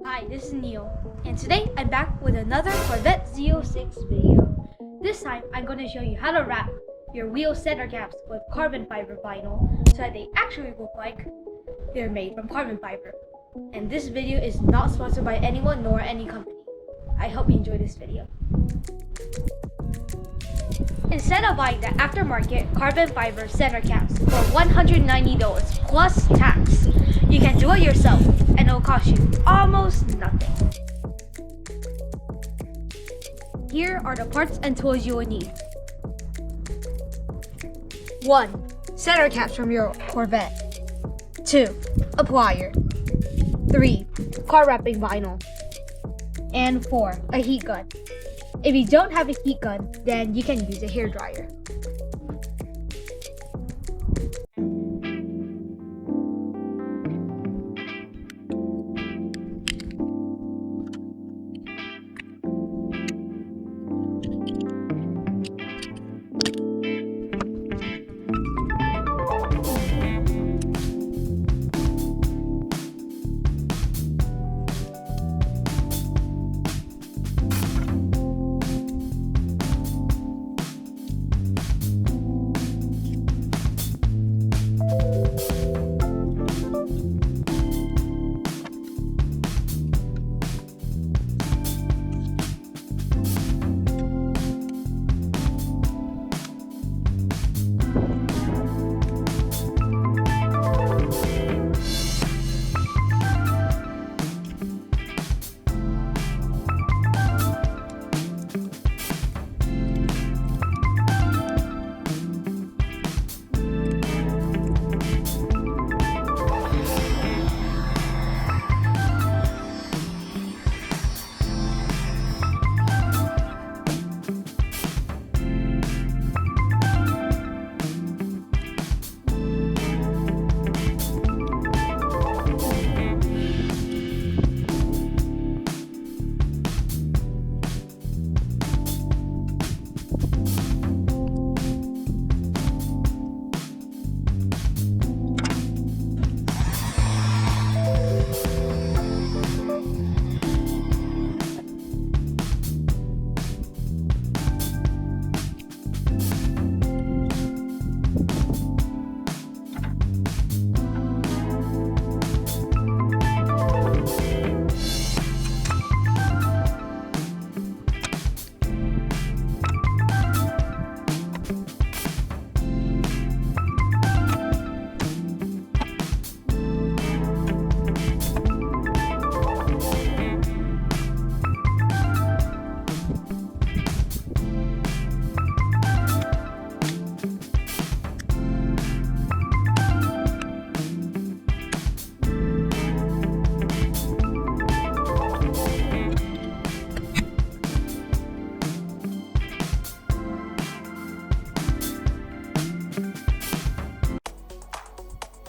Hi, this is Neil, and today I'm back with another Corvette Z06 video. This time, I'm going to show you how to wrap your wheel center caps with carbon fiber vinyl so that they actually look like they're made from carbon fiber. And this video is not sponsored by anyone nor any company. I hope you enjoy this video. Instead of buying the aftermarket carbon fiber center caps for $190 plus tax, you can do it yourself and it'll cost you almost nothing. Here are the parts and tools you will need. 1. Center caps from your Corvette. 2. A plier. 3. Car wrapping vinyl. And 4. A heat gun. If you don't have a heat gun, then you can use a hairdryer.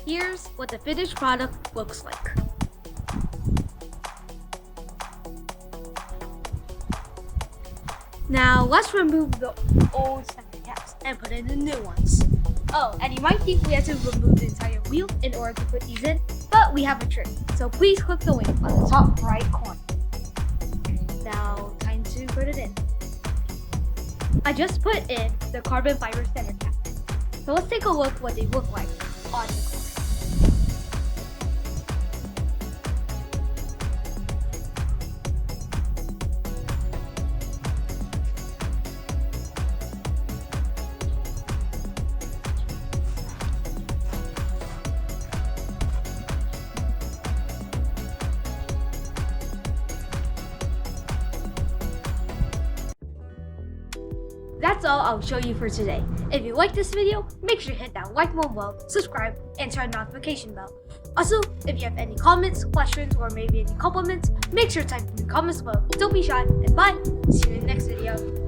Here's what the finished product looks like. Now let's remove the old center caps and put in the new ones. Oh, and you might think we have to remove the entire wheel in order to put these in, but we have a trick. So please click the link on the top right corner. Now, time to put it in. I just put in the carbon fiber center caps. So let's take a look what they look like on the car. That's all I'll show you for today. If you like this video, make sure to hit that like button below, subscribe, and turn the notification bell. Also, if you have any comments, questions, or maybe any compliments, make sure to type in the comments below. Don't be shy, and bye! See you in the next video.